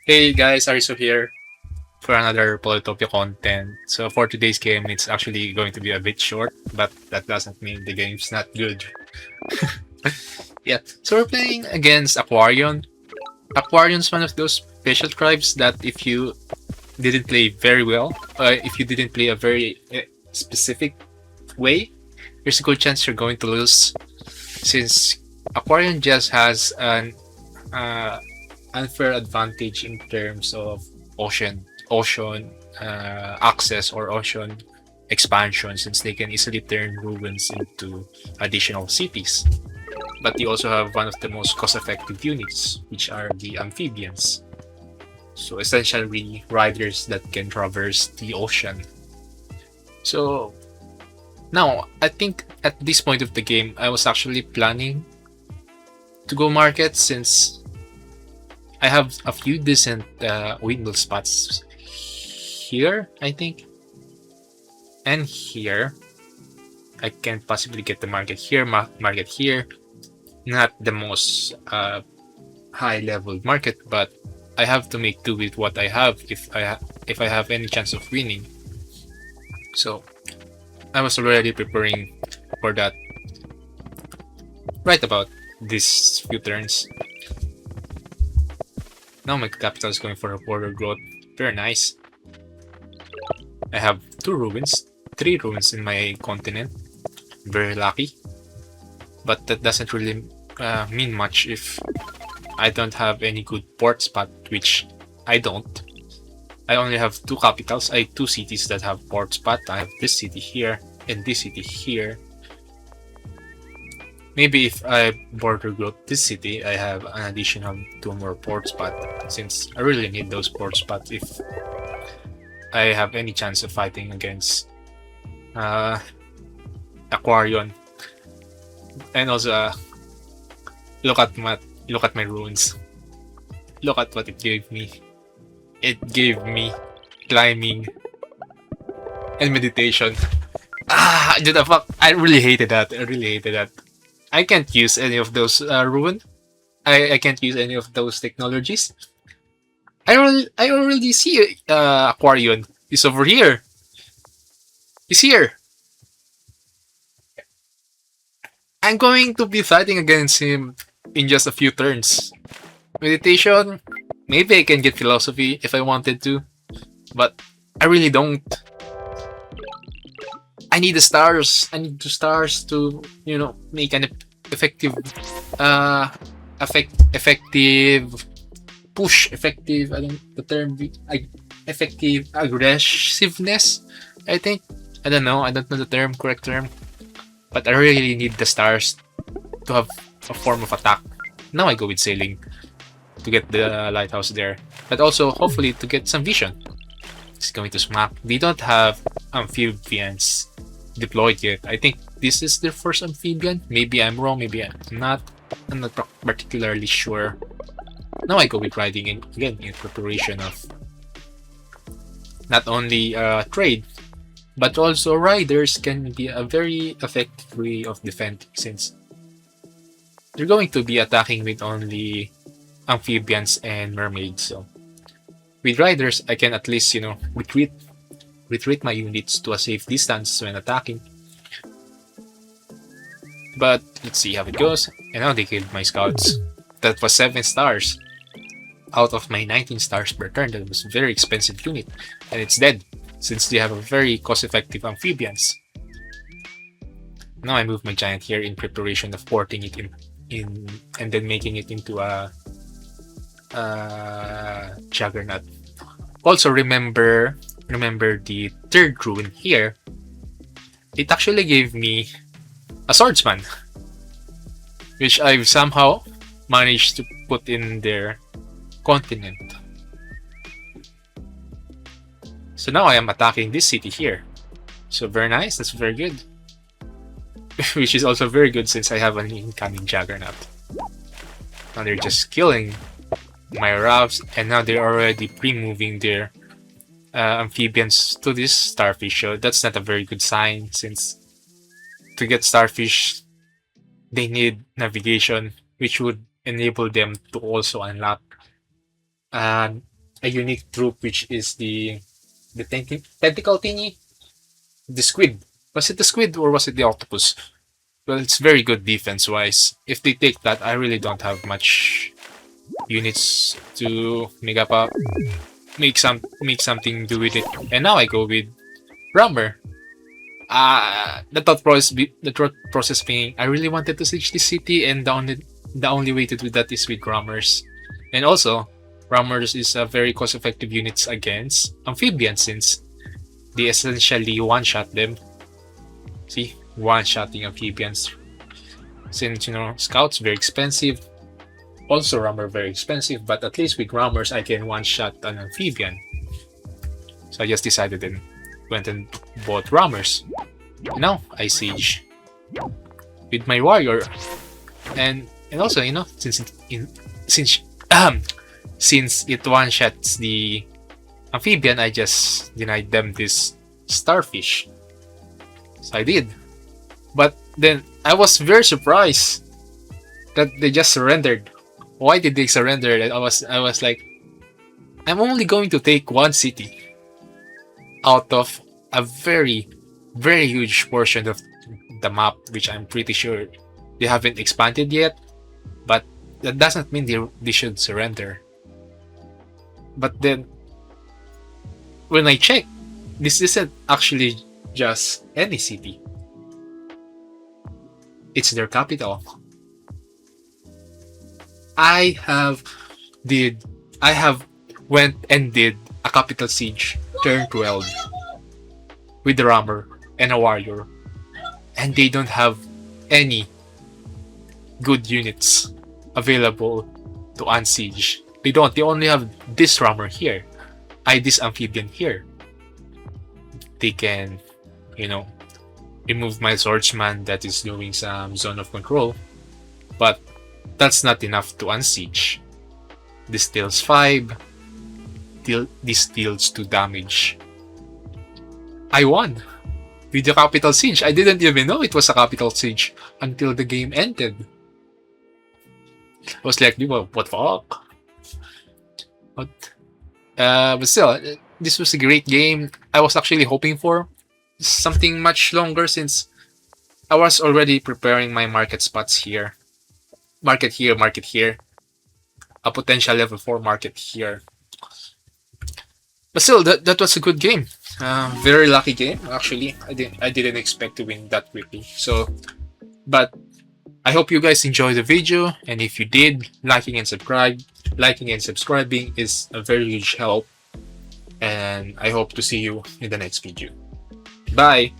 Hey guys, Ariso here for another Polytopia content. So for today's game, it's actually going to be a bit short, but that doesn't mean the game's not good. Yeah, so we're playing against Aquarion. Aquarion's one of those special tribes that if you didn't play very well, if you didn't play a very specific way, there's a good chance you're going to lose since Aquarion just has an uh, unfair advantage in terms of ocean access or ocean expansion since they can easily turn ruins into additional cities. But they also have one of the most cost-effective units, which are the amphibians. So essentially riders that can traverse the ocean. So now I think at this point of the game I was actually planning to go market since I have a few decent windmill spots here, I think, and here. I can possibly get the market here, market here. Not the most high level market, but I have to make do with what I have if I have any chance of winning. So I was already preparing for that right about these few turns. Now my capital is going for a border growth. Very nice. I have 3 ruins in my continent. Very lucky. But that doesn't really mean much if I don't have any good port spot, which I don't. I only have 2 capitals, 2 cities that have port spot. I have this city here and this city here. Maybe if I border growth this city, I have an additional 2 more port spot since I really need those port spots if I have any chance of fighting against Aquarion. And also look at my ruins. Look at what it gave me. It gave me climbing and meditation. Dude, the fuck! I really hated that. I can't use any of those ruin. I can't use any of those technologies. I already see Aquarion. He's over here. He's here. I'm going to be fighting against him in just a few turns. Meditation, maybe I can get philosophy if I wanted to, but I really don't. I need the stars. I need the stars to, make an effective, effective push, effective. I don't the term, effective aggressiveness. I think I don't know. I don't know the correct term, but I really need the stars to have a form of attack. Now I go with sailing to get the lighthouse there, but also hopefully to get some vision. It's going to smack. They don't have amphibians deployed yet. I think this is their first amphibian. Maybe I'm wrong, maybe I'm not. I'm not particularly sure. Now I go with riding again in preparation of not only trade, but also riders can be a very effective way of defending since they're going to be attacking with only amphibians and mermaids. So with riders, I can at least, retreat my units to a safe distance when attacking. But let's see how it goes. And now they killed my scouts. That was 7 stars. Out of my 19 stars per turn, that was a very expensive unit. And it's dead, since they have a very cost-effective amphibians. Now I move my giant here in preparation of porting it in and then making it into a juggernaut. Also remember the 3rd ruin here. It actually gave me a swordsman, which I've somehow managed to put in their continent. So now I am attacking this city here. So very nice, that's very good. Which is also very good since I have an incoming juggernaut. Now they're just killing my rafts, and now they're already pre-moving their amphibians to this starfish. So that's not a very good sign since to get starfish they need navigation, which would enable them to also unlock a unique troop, which is the tentacle thingy, the squid. Was it the squid or was it the octopus? Well, it's very good defense wise. If they take that, I really don't have much units to make something do with it. And now I go with Rammer. The thought process being, I really wanted to siege this city, and the only way to do that is with Rammers. And also, Rammers is a very cost-effective units against amphibians, since they essentially one-shot them. See, one-shotting amphibians. Since scouts very expensive, also Rammer very expensive, but at least with Rammers I can one-shot an amphibian. So I just decided and went and bought Rammers. Now I siege with my warrior, and also since it one shots the amphibian, I just denied them this starfish. So I did, but then I was very surprised that they just surrendered. Why did they surrender? And I was like, I'm only going to take one city out of a very huge portion of the map, which I'm pretty sure they haven't expanded yet, but that doesn't mean they should surrender. But then when I check, this isn't actually just any city. It's their capital. I have went and did a capital siege turn 12 with the Rammer and a warrior, and they don't have any good units available to unsiege. They only have this Rammer here, this amphibian here. They can, remove my swordsman that is doing some zone of control, but that's not enough to unsiege. This deals 5, this deals 2 damage. I won with the capital siege. I didn't even know it was a capital siege until the game ended. I was like, what the fuck? But still, this was a great game. I was actually hoping for something much longer, since I was already preparing my market spots here. Market here. A potential level 4 market here. But still, that was a good game. Very lucky game, actually. I didn't expect to win that quickly. So, but I hope you guys enjoyed the video, and if you did, liking and subscribing is a very huge help. And I hope to see you in the next video. Bye!